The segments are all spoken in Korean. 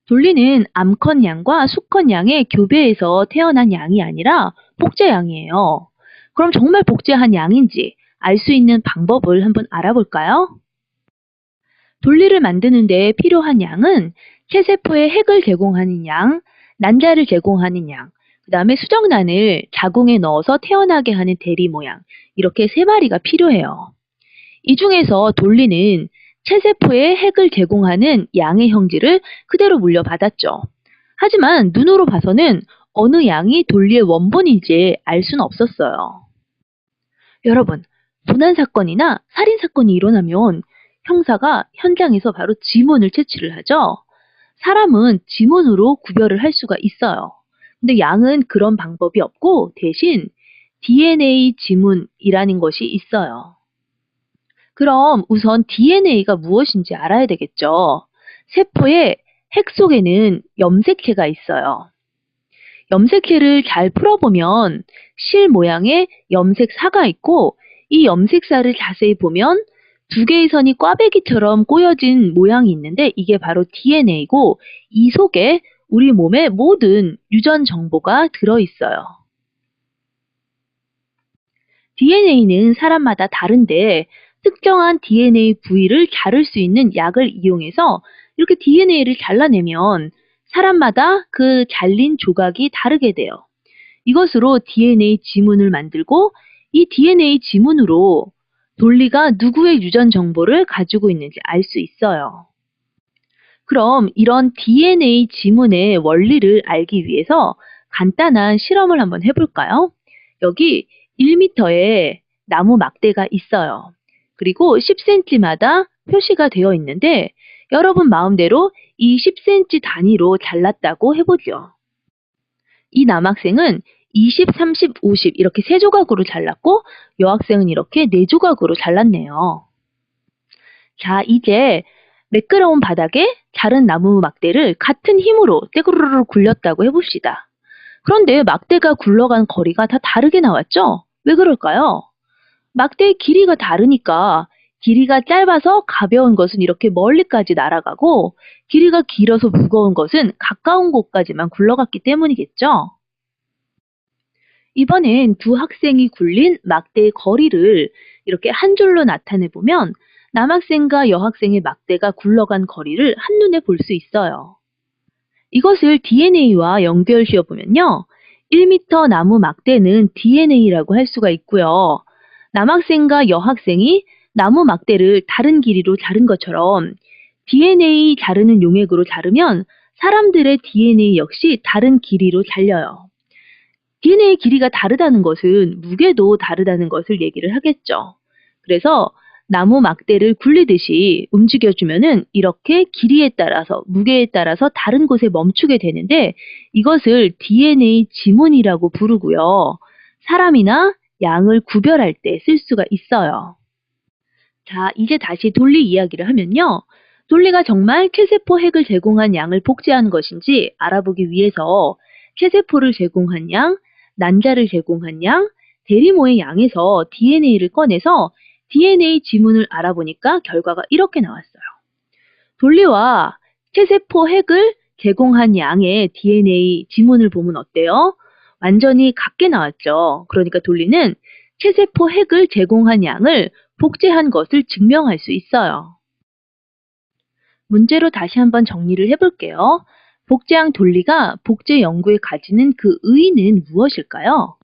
돌리는 암컷 양과 수컷 양의 교배에서 태어난 양이 아니라 복제 양이에요. 그럼 정말 복제한 양인지 알 수 있는 방법을 한번 알아볼까요? 돌리를 만드는 데 필요한 양은 체세포에 핵을 제공하는 양, 난자를 제공하는 양, 그 다음에 수정란을 자궁에 넣어서 태어나게 하는 대리 모양, 이렇게 세 마리가 필요해요. 이 중에서 돌리는 체세포에 핵을 제공하는 양의 형질을 그대로 물려받았죠. 하지만 눈으로 봐서는 어느 양이 돌리의 원본인지 알 수는 없었어요. 여러분, 분한 사건이나 살인 사건이 일어나면 형사가 현장에서 바로 지문을 채취를 하죠. 사람은 지문으로 구별을 할 수가 있어요. 근데 양은 그런 방법이 없고 대신 DNA 지문이라는 것이 있어요. 그럼 우선 DNA가 무엇인지 알아야 되겠죠. 세포의 핵 속에는 염색체가 있어요. 염색체를 잘 풀어보면 실 모양의 염색사가 있고 이 염색사를 자세히 보면 두 개의 선이 꽈배기처럼 꼬여진 모양이 있는데 이게 바로 DNA고 이 속에 우리 몸의 모든 유전 정보가 들어있어요. DNA는 사람마다 다른데 특정한 DNA 부위를 자를 수 있는 약을 이용해서 이렇게 DNA를 잘라내면 사람마다 그 잘린 조각이 다르게 돼요. 이것으로 DNA 지문을 만들고 이 DNA 지문으로 돌리가 누구의 유전 정보를 가지고 있는지 알 수 있어요. 그럼 이런 DNA 지문의 원리를 알기 위해서 간단한 실험을 한번 해볼까요? 여기 1m의 나무 막대가 있어요. 그리고 10cm마다 표시가 되어 있는데 여러분 마음대로 이 10cm 단위로 잘랐다고 해보죠. 이 남학생은 20, 30, 50 이렇게 3조각으로 잘랐고 여학생은 이렇게 4조각으로 잘랐네요. 자, 이제 매끄러운 바닥에 자른 나무 막대를 같은 힘으로 떼구르르 굴렸다고 해봅시다. 그런데 막대가 굴러간 거리가 다 다르게 나왔죠? 왜 그럴까요? 막대의 길이가 다르니까 길이가 짧아서 가벼운 것은 이렇게 멀리까지 날아가고 길이가 길어서 무거운 것은 가까운 곳까지만 굴러갔기 때문이겠죠? 이번엔 두 학생이 굴린 막대의 거리를 이렇게 한 줄로 나타내 보면 남학생과 여학생의 막대가 굴러간 거리를 한눈에 볼 수 있어요. 이것을 DNA와 연결시어 보면요. 1m 나무 막대는 DNA라고 할 수가 있고요. 남학생과 여학생이 나무 막대를 다른 길이로 자른 것처럼 DNA 자르는 용액으로 자르면 사람들의 DNA 역시 다른 길이로 잘려요. DNA의 길이가 다르다는 것은 무게도 다르다는 것을 얘기를 하겠죠. 그래서 나무 막대를 굴리듯이 움직여주면은 이렇게 길이에 따라서 무게에 따라서 다른 곳에 멈추게 되는데 이것을 DNA 지문이라고 부르고요. 사람이나 양을 구별할 때 쓸 수가 있어요. 자, 이제 다시 돌리 이야기를 하면요. 돌리가 정말 체세포 핵을 제공한 양을 복제한 것인지 알아보기 위해서 체세포를 제공한 양, 난자를 제공한 양, 대리모의 양에서 DNA를 꺼내서 DNA 지문을 알아보니까 결과가 이렇게 나왔어요. 돌리와 체세포 핵을 제공한 양의 DNA 지문을 보면 어때요? 완전히 같게 나왔죠. 그러니까 돌리는 체세포 핵을 제공한 양을 복제한 것을 증명할 수 있어요. 문제로 다시 한번 정리를 해볼게요. 복제한 돌리가 복제 연구에 가지는 그 의의는 무엇일까요?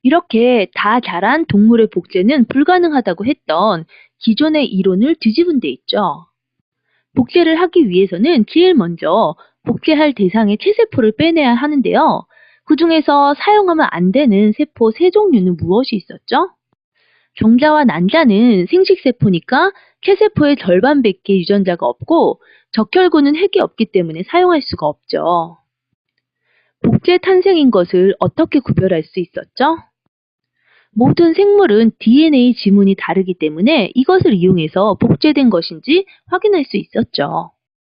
이렇게 다 자란 동물의 복제는 불가능하다고 했던 기존의 이론을 뒤집은 데 있죠. 복제를 하기 위해서는 제일 먼저 복제할 대상의 체세포를 빼내야 하는데요. 그 중에서 사용하면 안 되는 세포 3종류는 무엇이 있었죠? 정자와 난자는 생식세포니까 체세포의 절반밖에 유전자가 없고 적혈구는 핵이 없기 때문에 사용할 수가 없죠. 복제 탄생인 것을 어떻게 구별할 수 있었죠? 모든 생물은 DNA 지문이 다르기 때문에 이것을 이용해서 복제된 것인지 확인할 수 있었죠.